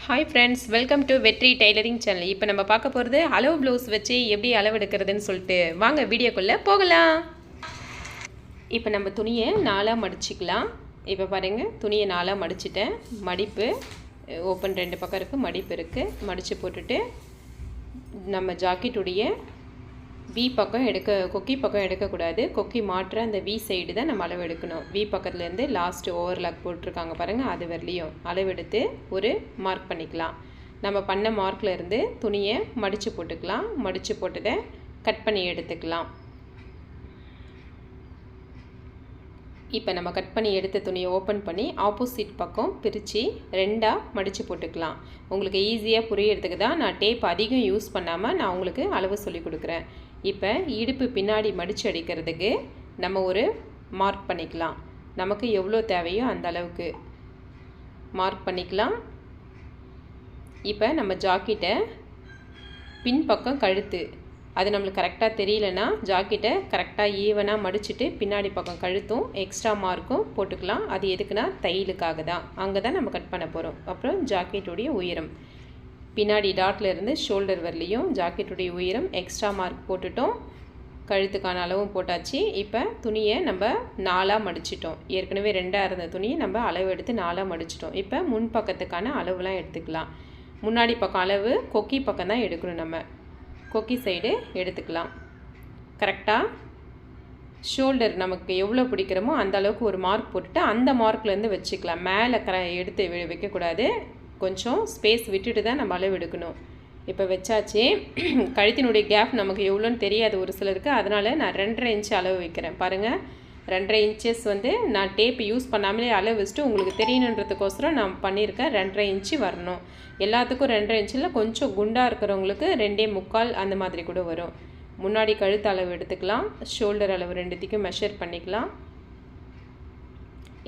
Hi friends, welcome to வெற்றி tailoring channel. இப்போ நம்ம பார்க்க போகிறது அளவு ப்ளவுஸ் வச்சு எப்படி அளவு எடுக்கிறதுன்னு சொல்லிட்டு வாங்க வீடியோக்குள்ளே போகலாம். இப்போ நம்ம துணியை நாலாக மடிச்சிக்கலாம். இப்போ பாருங்கள், துணியை நாலாக மடிச்சிட்டேன். மடிப்பு ஓப்பன் 2 பக்கம் இருக்குது, மடிப்பு இருக்குது. மடித்து போட்டுட்டு நம்ம ஜாக்கெட்டுடைய வி பக்கம் கொக்கி பக்கம் எடுக்கக்கூடாது. கொக்கி மாற்ற அந்த வி சைடு தான் நம்ம அளவு எடுக்கணும். வி பக்கத்துலேருந்து லாஸ்ட்டு ஓவர்லாக் போட்டிருக்காங்க பாருங்கள், அது வரலையும் அளவெடுத்து ஒரு மார்க் பண்ணிக்கலாம். நம்ம பண்ண மார்க்கில் இருந்து துணியை மடித்து போட்டுக்கலாம். மடித்து போட்டதை கட் பண்ணி எடுத்துக்கலாம். இப்போ நம்ம கட் பண்ணி எடுத்த துணியை ஓப்பன் பண்ணி ஆப்போசிட் பக்கம் பிரித்து 2ஆக மடித்து போட்டுக்கலாம். உங்களுக்கு ஈஸியாக புரியறதுக்கு தான் நான் டேப் அதிகம் யூஸ் பண்ணாமல் நான் உங்களுக்கு அளவு சொல்லி கொடுக்குறேன். இப்போ இடுப்பு பின்னாடி மடித்து அடிக்கிறதுக்கு நம்ம ஒரு மார்க் பண்ணிக்கலாம். நமக்கு எவ்வளோ தேவையோ அந்த அளவுக்கு மார்க் பண்ணிக்கலாம். இப்போ நம்ம ஜாக்கெட்டை பின்பக்கம் கழுத்து அது நம்மளுக்கு கரெக்டாக தெரியலனா ஜாக்கெட்டை கரெக்டாக ஈவனாக மடிச்சுட்டு பின்னாடி பக்கம் கழுத்தும் எக்ஸ்ட்ரா மார்க்கும் போட்டுக்கலாம். அது எதுக்குன்னா தையலுக்காக தான். அங்கே தான் நம்ம கட் பண்ண போகிறோம். அப்புறம் ஜாக்கெட்டுடைய உயரம் பின்னாடி டாட்டில் இருந்து ஷோல்டர் வரலையும் ஜாக்கெட்டுடைய உயரம் எக்ஸ்ட்ரா மார்க் போட்டுட்டோம். கழுத்துக்கான அளவும் போட்டாச்சு. இப்போ துணியை நம்ம 4ஆக மடிச்சிட்டோம். ஏற்கனவே 2ஆக இருந்த துணியை நம்ம அளவு எடுத்து 4ஆக மடிச்சிட்டோம். இப்போ முன் பக்கத்துக்கான அளவுலாம் எடுத்துக்கலாம். முன்னாடி பக்கம் அளவு கொக்கி பக்கம் தான் எடுக்கணும். நம்ம கொக்கி சைடு எடுத்துக்கலாம். கரெக்டாக ஷோல்டர் நமக்கு எவ்வளோ பிடிக்கிறோமோ அந்த அளவுக்கு ஒரு மார்க் போட்டுட்டு அந்த மார்க்லேருந்து வச்சுக்கலாம். மேலே எடுத்து வைக்கக்கூடாது. கொஞ்சம் ஸ்பேஸ் விட்டுட்டு தான் நம்ம அளவு எடுக்கணும். இப்போ வச்சாச்சு. கழுத்தினுடைய கேப் நமக்கு எவ்வளோன்னு தெரியாது ஒரு சிலருக்கு, அதனால் நான் 2.5 இன்ச் அளவு வைக்கிறேன். பாருங்கள், 2.5 இன்ச்சஸ் நான் டேப் யூஸ் பண்ணாமலே அளவு வச்சுட்டு உங்களுக்கு தெரியணுன்றதுக்கோசரம் நான் பண்ணியிருக்கேன். 2.5 இன்ச்சு வரணும். எல்லாத்துக்கும் 2.5 இன்ச்சில் கொஞ்சம் குண்டாக இருக்கிறவங்களுக்கு 2.25 அந்த மாதிரி கூட வரும். முன்னாடி கழுத்து அளவு எடுத்துக்கலாம். ஷோல்டர் அளவு ரெண்டுத்துக்கும் மெஷர் பண்ணிக்கலாம்.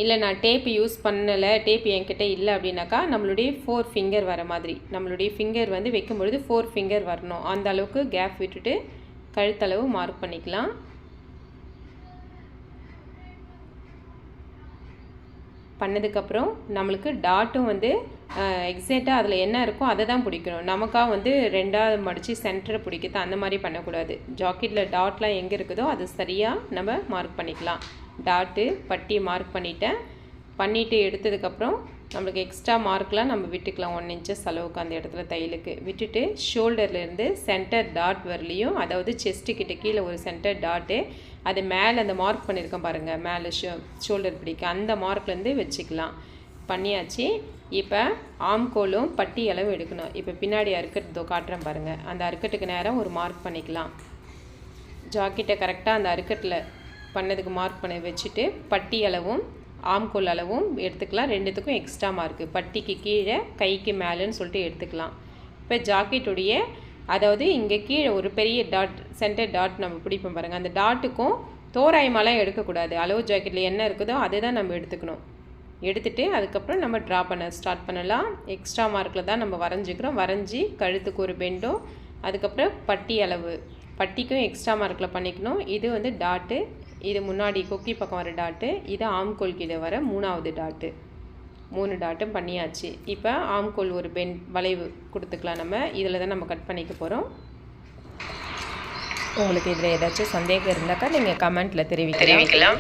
இல்லை நான் டேப் யூஸ் பண்ணலை, டேப் என்கிட்ட இல்லை அப்படின்னாக்கா நம்மளுடைய 4 ஃபிங்கர் வர மாதிரி, நம்மளுடைய ஃபிங்கர் வைக்கும்பொழுது 4 ஃபிங்கர் வரணும். அந்த அளவுக்கு கேப் விட்டுட்டு கழுத்தளவு மார்க் பண்ணிக்கலாம். பண்ணதுக்கப்புறம் நம்மளுக்கு டாட்டும் எக்ஸாக்டாக அதில் என்ன இருக்கோ அதை தான் பிடிக்கணும். நமக்காக 2ஆக மடித்து சென்டரை பிடிக்கிறது அந்த மாதிரி பண்ணக்கூடாது. ஜாக்கெட்டில் டாட்லாம் எங்கே இருக்குதோ அது சரியாக நம்ம மார்க் பண்ணிக்கலாம். டாட்டு பட்டி மார்க் பண்ணிவிட்டு எடுத்ததுக்கப்புறம் நம்மளுக்கு எக்ஸ்ட்ரா மார்க்லாம் நம்ம விட்டுக்கலாம். 1 இன்ச்சஸ் அளவுக்கு அந்த இடத்துல தையலுக்கு விட்டுட்டு ஷோல்டர்லேருந்து சென்டர் டாட் வரலையும், அதாவது செஸ்ட்டுக்கிட்ட கீழே ஒரு சென்டர் டாட்டு, அது மேலே அந்த மார்க் பண்ணியிருக்கோம் பாருங்கள், மேலே ஷோல்டர் பிடிக்க அந்த மார்க்லேருந்து வச்சுக்கலாம். பண்ணியாச்சு. இப்போ ஆம்கோலும் பட்டி அளவு எடுக்கணும். இப்போ பின்னாடி அறுக்கட்டோ காட்டுறேன் பாருங்கள். அந்த அறுக்கட்டுக்கு நேரம் ஒரு மார்க் பண்ணிக்கலாம். ஜாக்கெட்டை கரெக்டாக அந்த அறுக்கட்டில் பண்ணதுக்கு மார்க் பண்ணி வச்சுட்டு பட்டி அளவும் ஆம்கோல் அளவும் எடுத்துக்கலாம். ரெண்டுத்துக்கும் எக்ஸ்ட்ரா மார்க்கு பட்டிக்கு கீழே கைக்கு மேலேன்னு சொல்லிட்டு எடுத்துக்கலாம். இப்போ ஜாக்கெட்டுடைய அதாவது இங்கே கீழே ஒரு பெரிய டாட் சென்டர் டாட் நம்ம பிடிப்போம் பாருங்கள். அந்த டாட்டுக்கும் தோராயமாலாம் எடுக்கக்கூடாது. அளவு ஜாக்கெட்டில் என்ன இருக்குதோ அதை தான் நம்ம எடுத்துக்கணும். எடுத்துகிட்டு அதுக்கப்புறம் நம்ம ட்ரா பண்ண ஸ்டார்ட் பண்ணலாம். எக்ஸ்ட்ரா மார்க்கில் தான் நம்ம வரைஞ்சிக்கிறோம். வரைஞ்சி கழுத்துக்கு ஒரு பெண்டும், அதுக்கப்புறம் பட்டி அளவு பட்டிக்கும் எக்ஸ்ட்ரா மார்க்கில் பண்ணிக்கணும். இது டாட்டு, இது முன்னாடி கொக்கி பக்கம் வர டாட்டு, இது ஆம்கோல் கீழே வர 3ஆவது டாட்டு. 3 டாட்டும் பண்ணியாச்சு. இப்போ ஆம்கோல் ஒரு வளைவு கொடுத்துக்கலாம். நம்ம இதில் தான் நம்ம கட் பண்ணிக்க போகிறோம். உங்களுக்கு இதில் ஏதாச்சும் சந்தேகம் இருந்தாக்கா நீங்கள் கமெண்ட்டில் தெரிவிக்கலாம்.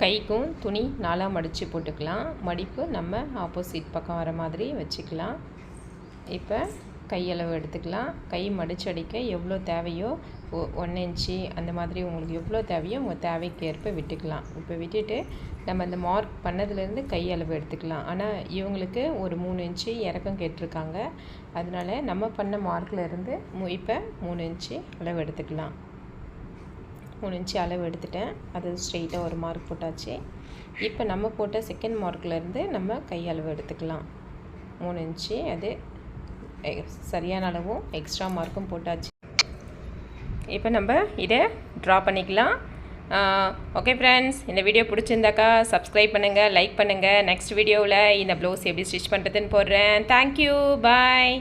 கைக்கும் துணி 4ஆக மடித்து போட்டுக்கலாம். மடிப்பு நம்ம ஆப்போசிட் பக்கம் வர மாதிரி வச்சுக்கலாம். இப்போ கையளவு எடுத்துக்கலாம். கை மடித்து அடிக்க எவ்வளோ தேவையோ 1 இன்ச்சு அந்த மாதிரி உங்களுக்கு எவ்வளோ தேவையோ உங்கள் தேவைக்கு ஏற்ப விட்டுக்கலாம். இப்போ விட்டுட்டு நம்ம அந்த மார்க் பண்ணதுலேருந்து கையளவு எடுத்துக்கலாம். ஆனால் இவங்களுக்கு ஒரு 3 இன்ச்சு இறக்கம் கேட்டிருக்காங்க. அதனால் நம்ம பண்ண மார்க்கில் இருந்து இப்போ 3 இன்ச்சு அளவு எடுத்துக்கலாம். 3 இன்ச்சு அளவு எடுத்துட்டேன். அது ஸ்ட்ரெயிட்டாக ஒரு மார்க் போட்டாச்சு. இப்போ நம்ம போட்ட செகண்ட் மார்க்லேருந்து நம்ம கையளவு எடுத்துக்கலாம். 3 இன்ச்சு அது சரியான அளவும் எக்ஸ்ட்ரா மார்க்கும் போட்டாச்சு. இப்போ நம்ம இதை ட்ரா பண்ணிக்கலாம். ஓகே ஃப்ரெண்ட்ஸ், இந்த வீடியோ பிடிச்சிருந்தாக்கா சப்ஸ்கிரைப் பண்ணுங்கள், லைக் பண்ணுங்கள். நெக்ஸ்ட் வீடியோவில் இந்த ப்ளவுஸ் எப்படி ஸ்டிச் பண்ணுறதுன்னு போடுறேன். தேங்க்யூ, பாய்.